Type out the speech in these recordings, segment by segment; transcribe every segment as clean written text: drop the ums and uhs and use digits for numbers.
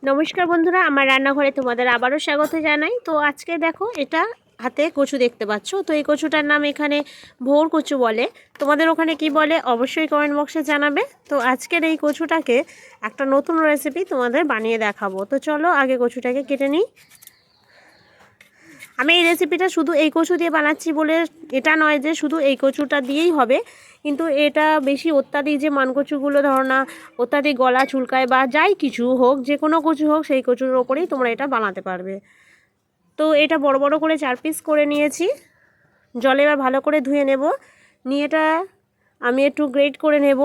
নমস্কার বন্ধুরা, আমার রান্নাঘরে তোমাদের আবারও স্বাগত জানাই। তো আজকে দেখো, এটা হাতে কচু দেখতে পাচ্ছ। তো এই কচুটার নাম এখানে ভোর কচু বলে। তোমাদের ওখানে কি বলে অবশ্যই কমেন্ট বক্সে জানাবে। তো আজকের এই কচুটাকে একটা নতুন রেসিপি তোমাদের বানিয়ে দেখাবো। তো চলো আগে কচুটাকে কেটে নিই। আমি এই রেসিপিটা শুধু এই কচু দিয়ে বানাচ্ছি বলে এটা নয় যে শুধু এই কচুটা দিয়েই হবে, কিন্তু এটা বেশি অত্যাধিক যে মানকচুগুলো ধরো না, অত্যাধিক গলা চুলকায় বা যাই কিছু হোক, যে কোনো কচু হোক, সেই কচুর ওপরেই তোমরা এটা বানাতে পারবে। তো এটা বড় বড় করে 4 পিস করে নিয়েছি। জলে এবার ভালো করে ধুয়ে নেব। নিয়ে এটা আমি একটু গ্রেট করে নেব,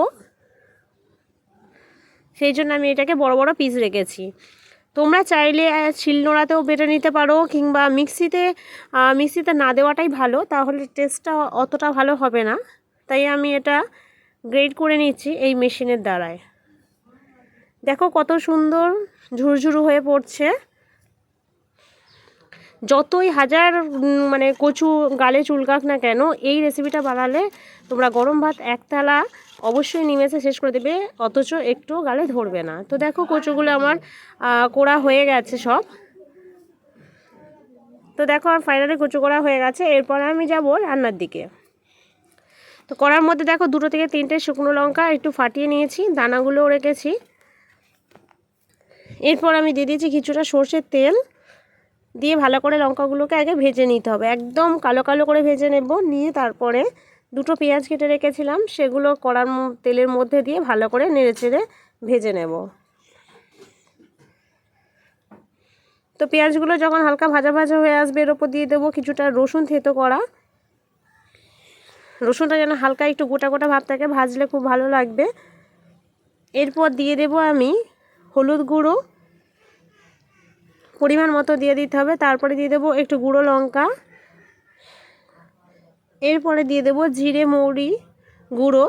সেই জন্য আমি এটাকে বড় বড় পিস রেখেছি। তোমরা চাইলে শিলনোড়াতেও বেটে নিতে পারো, কিংবা মিক্সিতে না দেওয়াটাই ভালো, তাহলে টেস্টটা অতটা ভালো হবে না। তাই আমি এটা গ্রেট করে নিচ্ছি এই মেশিনের দ্বারায়। দেখো কত সুন্দর ঝুরঝুরু হয়ে পড়ছে। যতই হাজার কচু গালে চুলকাক না কেন, এই রেসিপিটা বানালে তোমরা গরম ভাত এক থালা অবশ্যই নিমেষে শেষ করে দেবে, অথচ একটু গালে ধরবে না। তো দেখো কচুগুলো আমার কোড়া হয়ে গেছে সব। তো দেখো আর ফাইনালি কচু কোড়া হয়ে গেছে। এরপর আমি যাব রান্নার দিকে। তো কড়ার মধ্যে দেখো 2 থেকে 3টে শুকনো লঙ্কা একটু ফাটিয়ে নিয়েছি, দানাগুলোও রেখেছি। এরপর আমি দিয়ে দিয়েছি কিছুটা সর্ষের তেল, দিয়ে ভালো করে লঙ্কাগুলোকে আগে ভেজে নিতে হবে, একদম কালো কালো করে ভেজে নেব। নিয়ে তারপরে 2টো পেঁয়াজ কেটে রেখেছিলাম, সেগুলো কড়ার তেলের মধ্যে দিয়ে ভালো করে নেড়েচেড়ে ভেজে নেব। তো পেঁয়াজগুলো যখন হালকা ভাজা ভাজা হয়ে আসবে, এর ওপর দিয়ে দেবো কিছুটা রসুন থেতো করা। রসুনটা যেন হালকা একটু গোটা গোটা ভাব থাকে, ভাজলে খুব ভালো লাগবে। এরপর দিয়ে দেব আমি হলুদ গুঁড়ো, পরিমাণ মতো দিয়ে দিতে হবে। তারপরে দিয়ে দেবো একটু গুঁড়ো লঙ্কা। এরপরে দিয়ে দেবো জিরে মৌরি গুঁড়ো,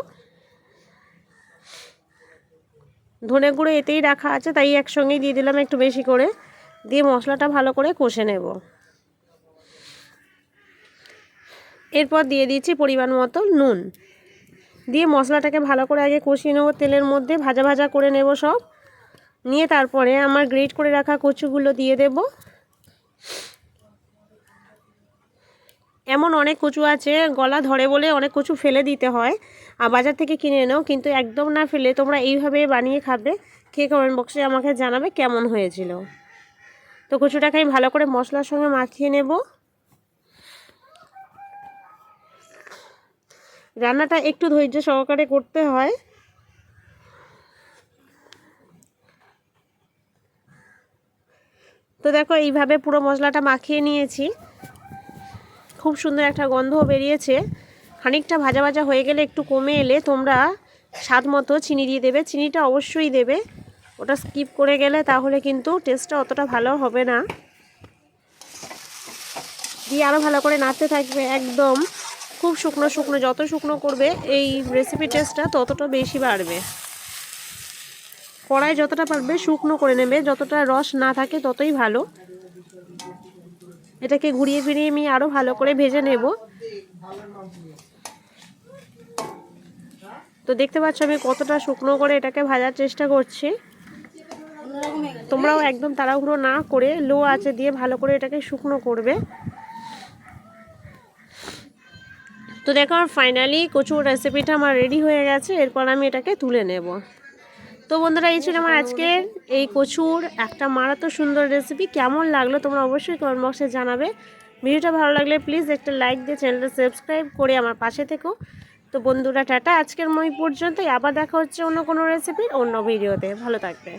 ধনে গুঁড়ো এতেই রাখা আছে, তাই একসঙ্গেই দিয়ে দিলাম একটু বেশি করে। দিয়ে মশলাটা ভালো করে কষে নেব। এরপর দিয়ে দিচ্ছি পরিমাণ মতো নুন, দিয়ে মশলাটাকে ভালো করে আগে কষিয়ে নেব তেলের মধ্যে, ভাজা ভাজা করে নেব সব। নিয়ে তারপরে আমার গ্রেট করে রাখা কচুগুলো দিয়ে দেব। এমন অনেক কচু আছে গলা ধরে বলে অনেক কচু ফেলে দিতে হয়, আর বাজার থেকে কিনে এনেও, কিন্তু একদম না ফেলে তোমরা এইভাবে বানিয়ে খাবে, খেয়ে কমেন্ট বক্সে আমাকে জানাবে কেমন হয়েছিল। তো কচুটাকে আমি ভালো করে মশলার সঙ্গে মাখিয়ে নেব। রান্নাটা একটু ধৈর্য সহকারে করতে হয়। তো দেখো এইভাবে পুরো মশলাটা মাখিয়ে নিয়েছি, খুব সুন্দর একটা গন্ধও বেরিয়েছে। খানিকটা ভাজা ভাজা হয়ে গেলে, একটু কমে এলে তোমরা স্বাদ মতো চিনি দিয়ে দেবে। চিনিটা অবশ্যই দেবে, ওটা স্কিপ করে গেলে তাহলে কিন্তু টেস্টটা অতটা ভালো হবে না। দিয়ে আরও ভালো করে নাড়তে থাকবে, একদম খুব শুকনো শুকনো, যত শুকনো করবে এই রেসিপি টেস্টটা ততটা বেশি বাড়বে। কড়াই যতটা পারবে শুকনো করে নেবে, যতটা রস না থাকে ততই ভালো। এটাকে ঘুরিয়ে ফিরিয়ে আমি আরও ভালো করে ভেজে নেব। তো দেখতে পাচ্ছ আমি কতটা শুকনো করে এটাকে ভাজার চেষ্টা করছি। তোমরাও একদম তাড়াহুড়ো না করে লো আঁচে দিয়ে ভালো করে এটাকে শুকনো করবে। তো দেখো ফাইনালি কচুর রেসিপিটা আমার রেডি হয়ে গেছে। এরপর আমি এটাকে তুলে নেব। তো বন্ধুরা, এই ছিল আমার আজকের এই কচুর একটা মারাত্মক সুন্দর রেসিপি। কেমন লাগলো তোমরা অবশ্যই কমেন্ট বক্সে জানাবে। ভিডিওটা ভালো লাগলে প্লিজ একটা লাইক দিয়ে চ্যানেলটা সাবস্ক্রাইব করে আমার পাশে থেকো। তো বন্ধুরা টাটা, আজকের পর্যন্তই। আবার দেখা হচ্ছে অন্য কোনো রেসিপির অন্য ভিডিওতে। ভালো থাকবে।